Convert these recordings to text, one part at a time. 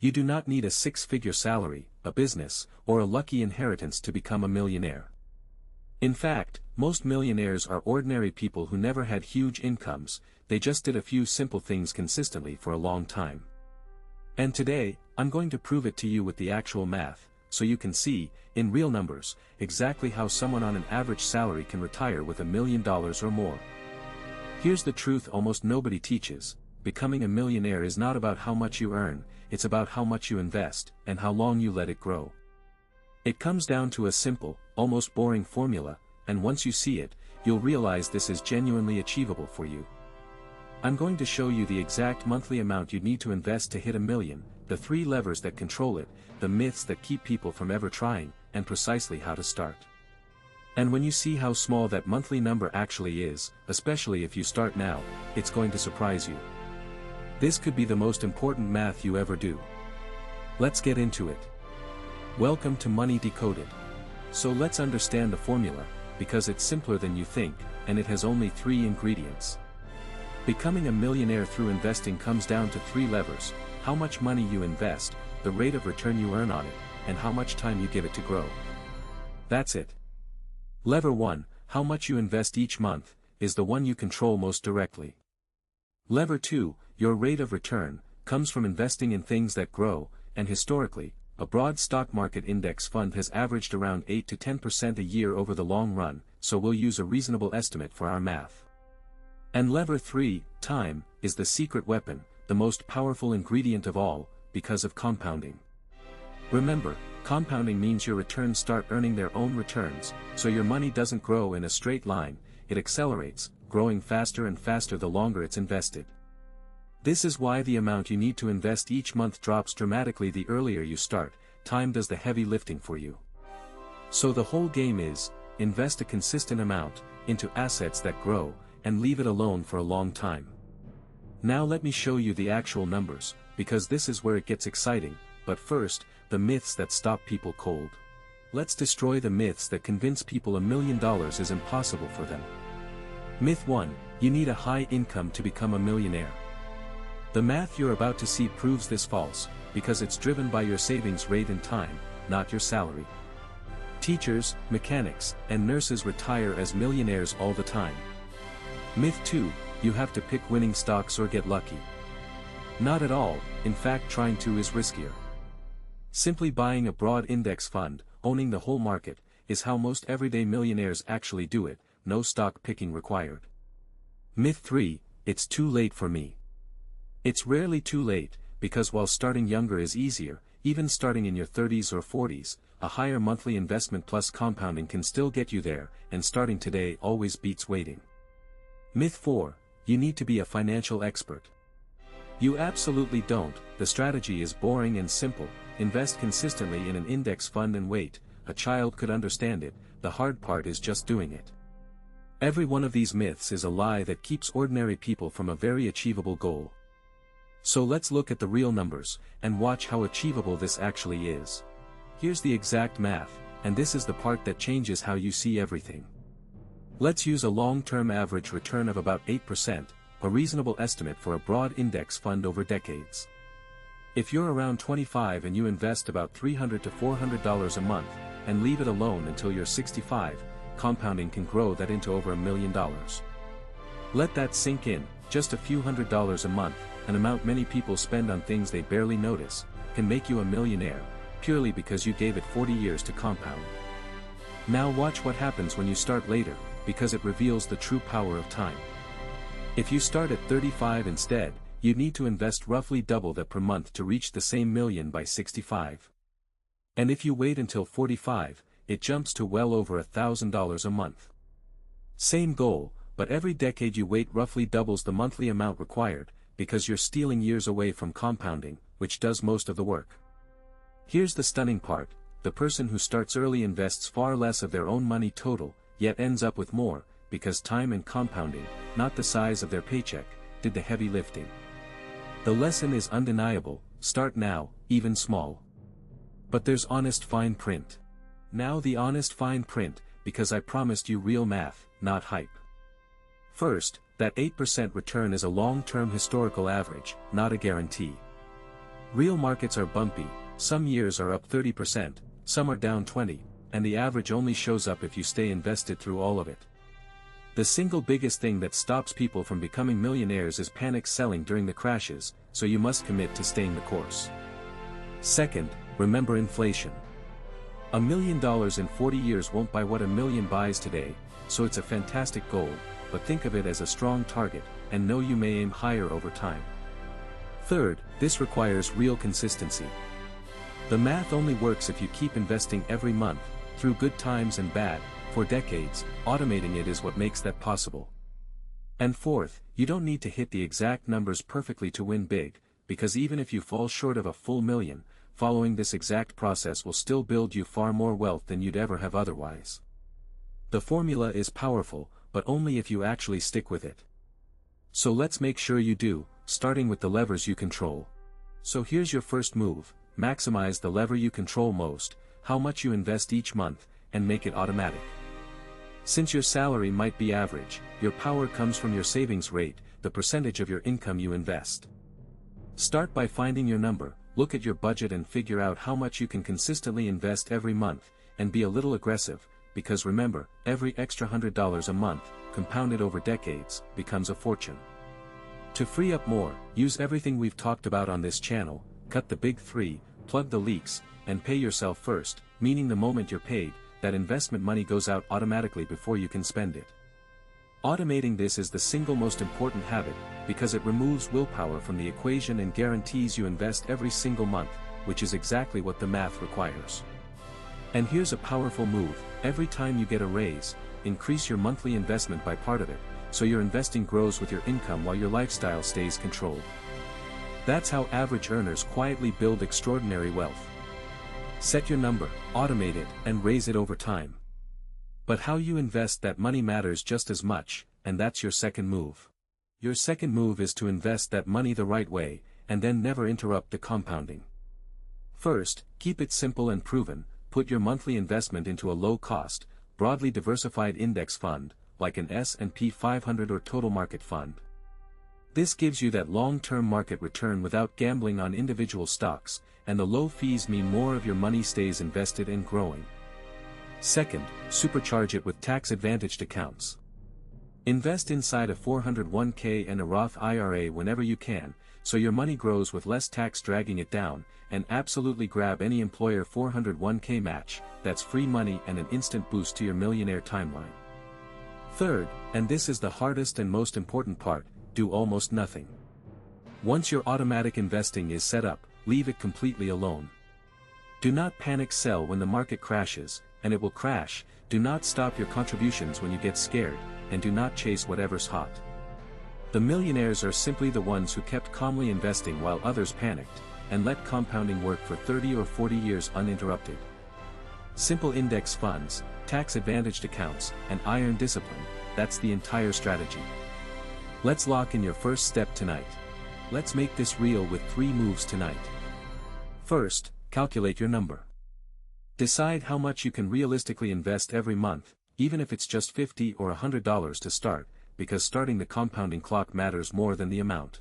You do not need a six-figure salary, a business, or a lucky inheritance to become a millionaire. In fact, most millionaires are ordinary people who never had huge incomes, they just did a few simple things consistently for a long time. And today, I'm going to prove it to you with the actual math, so you can see, in real numbers, exactly how someone on an average salary can retire with $1 million or more. Here's the truth almost nobody teaches: becoming a millionaire is not about how much you earn, it's about how much you invest, and how long you let it grow. It comes down to a simple, almost boring formula, and once you see it, you'll realize this is genuinely achievable for you. I'm going to show you the exact monthly amount you need to invest to hit $1 million, the 3 levers that control it, the myths that keep people from ever trying, and precisely how to start. And when you see how small that monthly number actually is, especially if you start now, it's going to surprise you. This could be the most important math you ever do. Let's get into it. Welcome to Money Decoded. So let's understand the formula, because it's simpler than you think, and it has only 3 ingredients. Becoming a millionaire through investing comes down to 3 levers: how much money you invest, the rate of return you earn on it, and how much time you give it to grow. That's it. Lever 1, how much you invest each month, is the one you control most directly. Lever 2, your rate of return, comes from investing in things that grow, and historically, a broad stock market index fund has averaged around 8 to 10% a year over the long run, so we'll use a reasonable estimate for our math. And lever 3, time, is the secret weapon, the most powerful ingredient of all, because of compounding. Remember, compounding means your returns start earning their own returns, so your money doesn't grow in a straight line, it accelerates, growing faster and faster the longer it's invested. This is why the amount you need to invest each month drops dramatically the earlier you start. Time does the heavy lifting for you. So the whole game is, invest a consistent amount, into assets that grow, and leave it alone for a long time. Now let me show you the actual numbers, because this is where it gets exciting, but first, the myths that stop people cold. Let's destroy the myths that convince people $1 million is impossible for them. Myth 1, you need a high income to become a millionaire. The math you're about to see proves this false, because it's driven by your savings rate and time, not your salary. Teachers, mechanics, and nurses retire as millionaires all the time. Myth 2, you have to pick winning stocks or get lucky. Not at all, in fact trying to is riskier. Simply buying a broad index fund, owning the whole market, is how most everyday millionaires actually do it, no stock picking required. Myth 3, it's too late for me. It's rarely too late, because while starting younger is easier, even starting in your 30s or 40s, a higher monthly investment plus compounding can still get you there, and starting today always beats waiting. Myth 4, you need to be a financial expert. You absolutely don't, the strategy is boring and simple: invest consistently in an index fund and wait. A child could understand it, the hard part is just doing it. Every one of these myths is a lie that keeps ordinary people from a very achievable goal. So let's look at the real numbers, and watch how achievable this actually is. Here's the exact math, and this is the part that changes how you see everything. Let's use a long-term average return of about 8%, a reasonable estimate for a broad index fund over decades. If you're around 25 and you invest about $300 to $400 a month, and leave it alone until you're 65, compounding can grow that into over $1 million. Let that sink in. Just a few $100s a month, an amount many people spend on things they barely notice, can make you a millionaire, purely because you gave it 40 years to compound. Now watch what happens when you start later, because it reveals the true power of time. If you start at 35 instead, you'd need to invest roughly double that per month to reach the same million by 65. And if you wait until 45, it jumps to well over $1,000 a month. Same goal, but every decade you wait roughly doubles the monthly amount required, because you're stealing years away from compounding, which does most of the work. Here's the stunning part: the person who starts early invests far less of their own money total, yet ends up with more, because time and compounding, not the size of their paycheck, did the heavy lifting. The lesson is undeniable: start now, even small. But there's honest fine print. Now the honest fine print, because I promised you real math, not hype. First, that 8% return is a long-term historical average, not a guarantee. Real markets are bumpy, some years are up 30%, some are down 20%, and the average only shows up if you stay invested through all of it. The single biggest thing that stops people from becoming millionaires is panic selling during the crashes, so you must commit to staying the course. Second, remember inflation. $1 million in 40 years won't buy what $1 million buys today, so it's a fantastic goal, but think of it as a strong target, and know you may aim higher over time. Third, this requires real consistency. The math only works if you keep investing every month, through good times and bad, for decades. Automating it is what makes that possible. And fourth, you don't need to hit the exact numbers perfectly to win big, because even if you fall short of a full million, following this exact process will still build you far more wealth than you'd ever have otherwise. The formula is powerful, but only if you actually stick with it. So let's make sure you do, starting with the levers you control. So here's your first move: maximize the lever you control most, how much you invest each month, and make it automatic. Since your salary might be average, your power comes from your savings rate, the percentage of your income you invest. Start by finding your number, look at your budget and figure out how much you can consistently invest every month, and be a little aggressive, because remember, every extra $100 a month, compounded over decades, becomes a fortune. To free up more, use everything we've talked about on this channel, cut the big three, plug the leaks, and pay yourself first, meaning the moment you're paid, that investment money goes out automatically before you can spend it. Automating this is the single most important habit, because it removes willpower from the equation and guarantees you invest every single month, which is exactly what the math requires. And here's a powerful move: every time you get a raise, increase your monthly investment by part of it, so your investing grows with your income while your lifestyle stays controlled. That's how average earners quietly build extraordinary wealth. Set your number, automate it, and raise it over time. But how you invest that money matters just as much, and that's your second move. Your second move is to invest that money the right way, and then never interrupt the compounding. First, keep it simple and proven. Put your monthly investment into a low-cost, broadly diversified index fund, like an S&P 500 or total market fund. This gives you that long-term market return without gambling on individual stocks, and the low fees mean more of your money stays invested and growing. Second, supercharge it with tax-advantaged accounts. Invest inside a 401k and a Roth IRA whenever you can, so your money grows with less tax dragging it down, and absolutely grab any employer 401k match. That's free money and an instant boost to your millionaire timeline. Third, and this is the hardest and most important part, do almost nothing. Once your automatic investing is set up, leave it completely alone. Do not panic sell when the market crashes, and it will crash. Do not stop your contributions when you get scared, and do not chase whatever's hot. The millionaires are simply the ones who kept calmly investing while others panicked, and let compounding work for 30 or 40 years uninterrupted. Simple index funds, tax-advantaged accounts, and iron discipline, that's the entire strategy. Let's lock in your first step tonight. Let's make this real with 3 moves tonight. First, calculate your number. Decide how much you can realistically invest every month, even if it's just $50 or $100 to start, because starting the compounding clock matters more than the amount.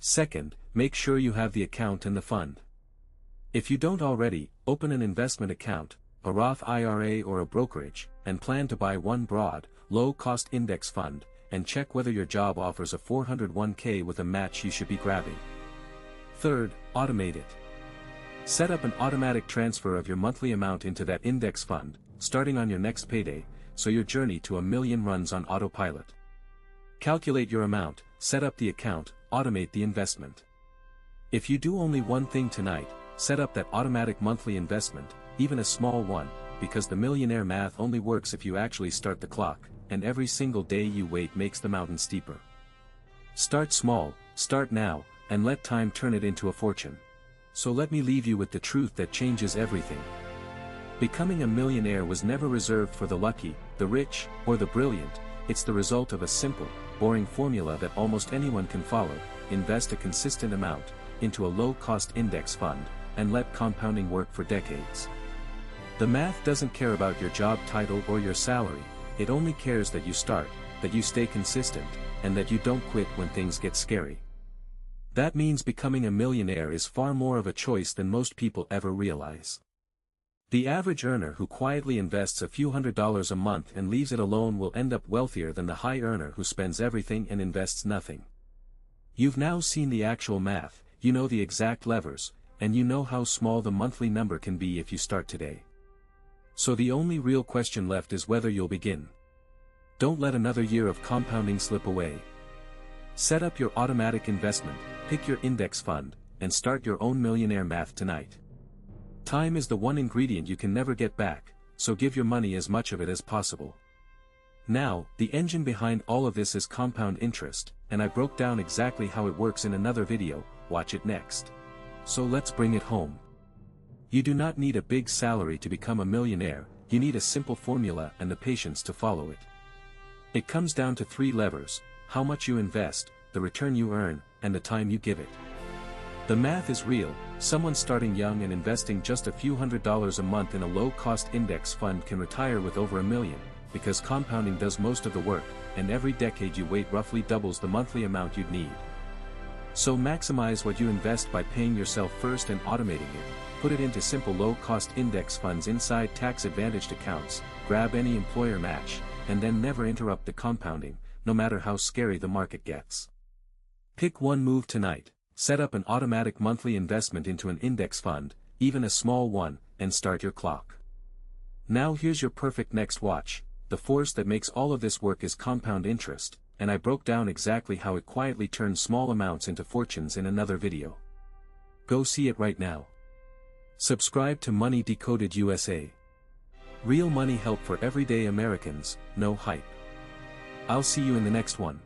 Second, make sure you have the account and the fund. If you don't already, open an investment account, a Roth IRA or a brokerage, and plan to buy one broad, low-cost index fund, and check whether your job offers a 401k with a match you should be grabbing. Third, automate it. Set up an automatic transfer of your monthly amount into that index fund, starting on your next payday, so your journey to $1 million runs on autopilot. Calculate your amount, set up the account, automate the investment. If you do only one thing tonight, set up that automatic monthly investment, even a small one, because the millionaire math only works if you actually start the clock, and every single day you wait makes the mountain steeper. Start small, start now, and let time turn it into a fortune. So let me leave you with the truth that changes everything. Becoming a millionaire was never reserved for the lucky, the rich, or the brilliant. It's the result of a simple, boring formula that almost anyone can follow. Invest a consistent amount into a low-cost index fund, and let compounding work for decades. The math doesn't care about your job title or your salary, it only cares that you start, that you stay consistent, and that you don't quit when things get scary. That means becoming a millionaire is far more of a choice than most people ever realize. The average earner who quietly invests a few $100s a month and leaves it alone will end up wealthier than the high earner who spends everything and invests nothing. You've now seen the actual math, you know the exact levers, and you know how small the monthly number can be if you start today. So the only real question left is whether you'll begin. Don't let another year of compounding slip away. Set up your automatic investment, pick your index fund, and start your own millionaire math tonight. Time is the one ingredient you can never get back, so give your money as much of it as possible. Now, the engine behind all of this is compound interest, and I broke down exactly how it works in another video, watch it next. So let's bring it home. You do not need a big salary to become a millionaire, you need a simple formula and the patience to follow it. It comes down to 3 levers: how much you invest, the return you earn, and the time you give it. The math is real. Someone starting young and investing just a few $100s a month in a low-cost index fund can retire with over $1 million, because compounding does most of the work, and every decade you wait roughly doubles the monthly amount you'd need. So maximize what you invest by paying yourself first and automating it. Put it into simple low-cost index funds inside tax-advantaged accounts, grab any employer match, and then never interrupt the compounding, no matter how scary the market gets. Pick one move tonight. Set up an automatic monthly investment into an index fund, even a small one, and start your clock. Now here's your perfect next watch. The force that makes all of this work is compound interest, and I broke down exactly how it quietly turns small amounts into fortunes in another video. Go see it right now. Subscribe to Money Decoded USA. Real money help for everyday Americans, no hype. I'll see you in the next one.